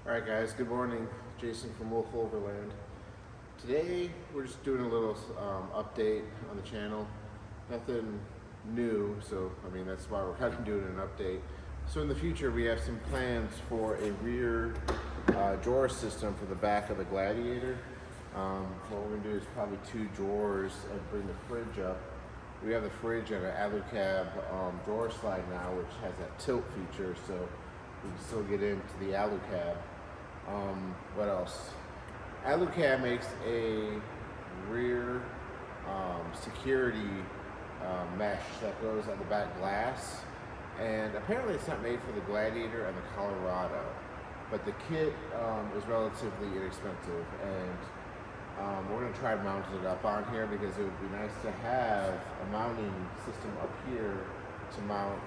Alright guys, good morning. Jason from Wolf Overland. Today we're just doing a little update on the channel. Nothing new, so I mean that's why we're kind of doing an update. So in the future we have some plans for a rear drawer system for the back of the Gladiator. What we're going to do is probably 2 drawers and bring the fridge up. We have the fridge and an alu cab drawer slide now, which has that tilt feature, so we can still get into the alu cab. What else? Alu cab makes a rear security mesh that goes on the back glass, and apparently it's not made for the Gladiator and the Colorado, but the kit is relatively inexpensive, and we're going to try mounting it up on here because it would be nice to have a mounting system up here to mount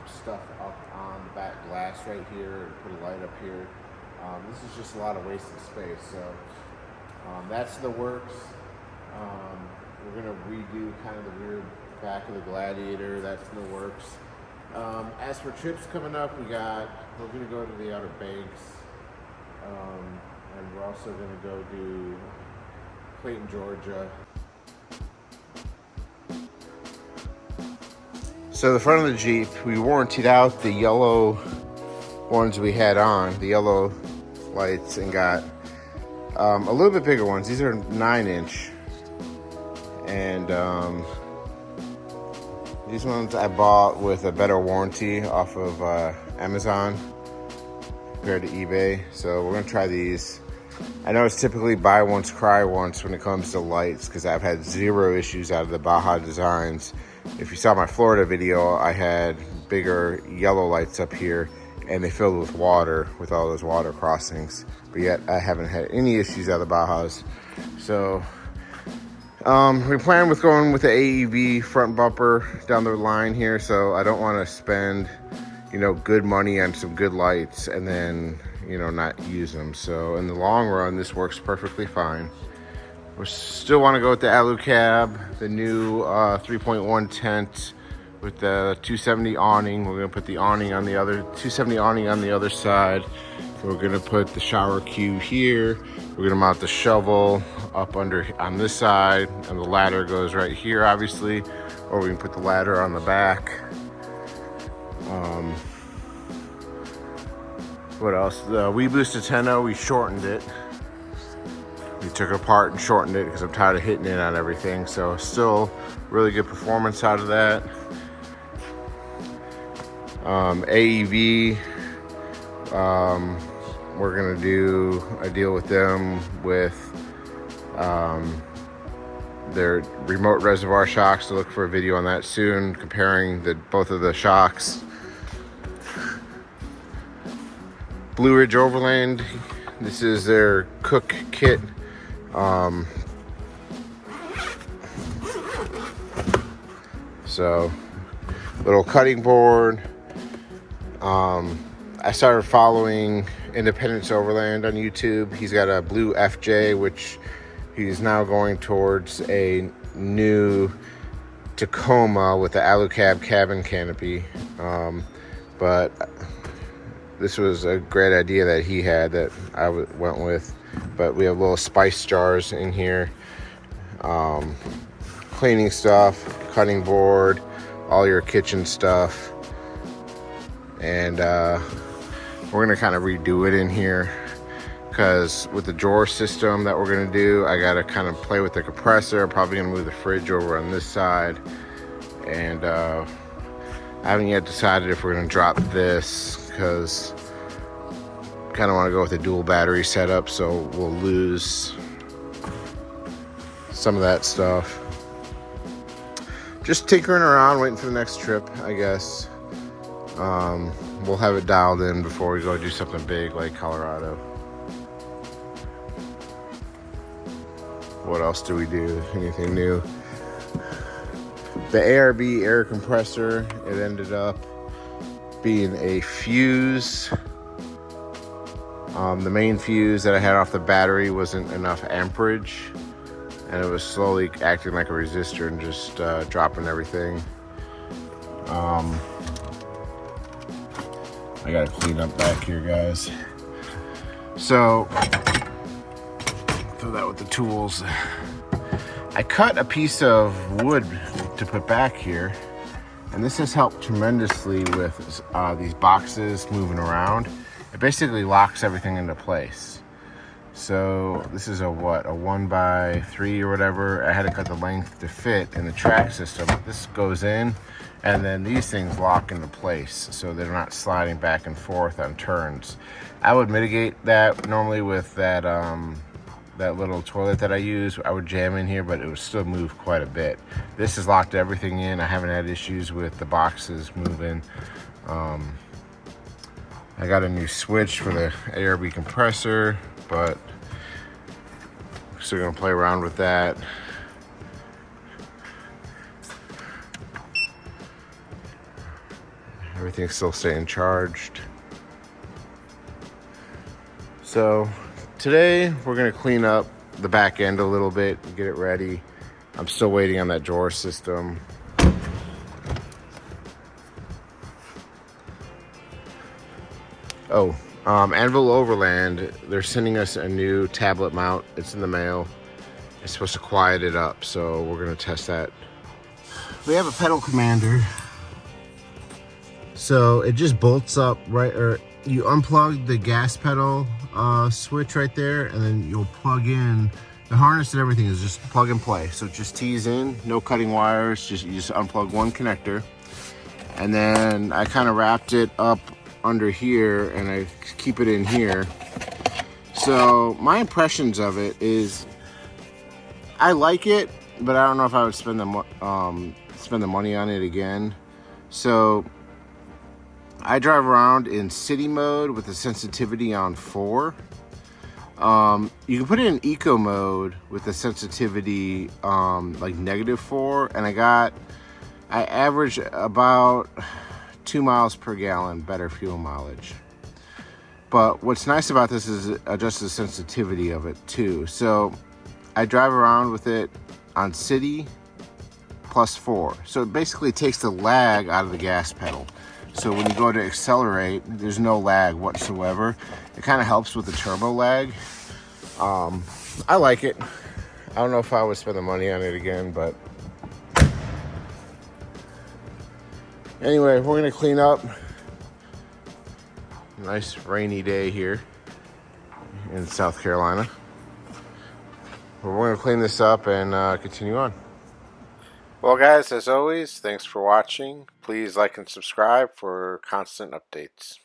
stuff up on the back glass right here and put a light up here. This is just a lot of wasted space, so that's the works. We're going to redo kind of the rear back of the Gladiator. That's in the works. As for trips coming up, we're going to go to the Outer Banks, and we're also going to go to Clayton, Georgia. So the front of the Jeep, we warrantied out the yellow ones we had on, the yellow lights, and got a little bit bigger ones. These are 9-inch, and these ones I bought with a better warranty off of Amazon compared to eBay. So we're gonna try these. I know it's typically buy once, cry once when it comes to lights, because I've had 0 issues out of the Baja Designs. If you saw my Florida video, I had bigger yellow lights up here, and they filled with water with all those water crossings. But yet I haven't had any issues out of the Bajas. So we plan with going with the AEV front bumper down the line here. So I don't want to spend, good money on some good lights and then, not use them. So in the long run, this works perfectly fine. We still want to go with the alu cab, the new 3.1 tent with the 270 awning. We're going to put the awning on the other 270 awning on the other side. We're going to put the shower cube here. We're going to mount the shovel up under on this side, and the ladder goes right here, obviously, or we can put the ladder on the back. What else? The Weeboost Ateno, we shortened it. We took it apart and shortened it because I'm tired of hitting it on everything. So still really good performance out of that. AEV, we're gonna do a deal with them with their remote reservoir shocks. So look for a video on that soon, comparing both of the shocks. Blue Ridge Overland, this is their cook kit. So little cutting board. I started following Independence Overland on YouTube. He's got a blue FJ, which he's now going towards a new Tacoma with the alu cab cabin canopy. But this was a great idea that he had that I went with. But we have little spice jars in here, cleaning stuff, cutting board, all your kitchen stuff. And we're gonna kind of redo it in here, because with the drawer system that we're gonna do, I gotta kind of play with the compressor. I'm probably gonna move the fridge over on this side, and I haven't yet decided if we're gonna drop this, because kind of want to go with a dual battery setup, so we'll lose some of that stuff. Just tinkering around, waiting for the next trip, I guess. We'll have it dialed in before we go do something big like Colorado. What else do we do? Anything new? The ARB air compressor, it ended up being a fuse. The main fuse that I had off the battery wasn't enough amperage, and it was slowly acting like a resistor and just dropping everything. I gotta clean up back here, guys. So, throw that with the tools. I cut a piece of wood to put back here, and this has helped tremendously with these boxes moving around. It basically locks everything into place. So this is a 1x3 or whatever. I had to cut the length to fit in the track system. This goes in, and then these things lock into place so they're not sliding back and forth on turns. I would mitigate that normally with that that little toilet that I use. I would jam in here, but it would still move quite a bit. This has locked everything in. I haven't had issues with the boxes moving. I got a new switch for the ARB compressor, but I'm still gonna play around with that. Everything's still staying charged. So today we're gonna clean up the back end a little bit and get it ready. I'm still waiting on that drawer system. Oh, Anvil Overland, they're sending us a new tablet mount. It's in the mail. It's supposed to quiet it up, so we're gonna test that. We have a pedal commander. So it just bolts up right, or you unplug the gas pedal switch right there, and then you'll plug in the harness, and everything is just plug and play. So it just tees in, no cutting wires, you just unplug one connector. And then I kind of wrapped it up under here, and I keep it in here. So my impressions of it is, I like it, but I don't know if I would spend the money on it again. So I drive around in city mode with the sensitivity on 4. You can put it in eco mode with the sensitivity like -4, and I average about 2 miles per gallon better fuel mileage. But what's nice about this is it adjusts the sensitivity of it too. So I drive around with it on city +4. So it basically takes the lag out of the gas pedal. So when you go to accelerate, there's no lag whatsoever. It kind of helps with the turbo lag. I like it. I don't know if I would spend the money on it again, but anyway, we're gonna clean up. Nice rainy day here in South Carolina. But we're gonna clean this up and continue on. Well, guys, as always, thanks for watching. Please like and subscribe for constant updates.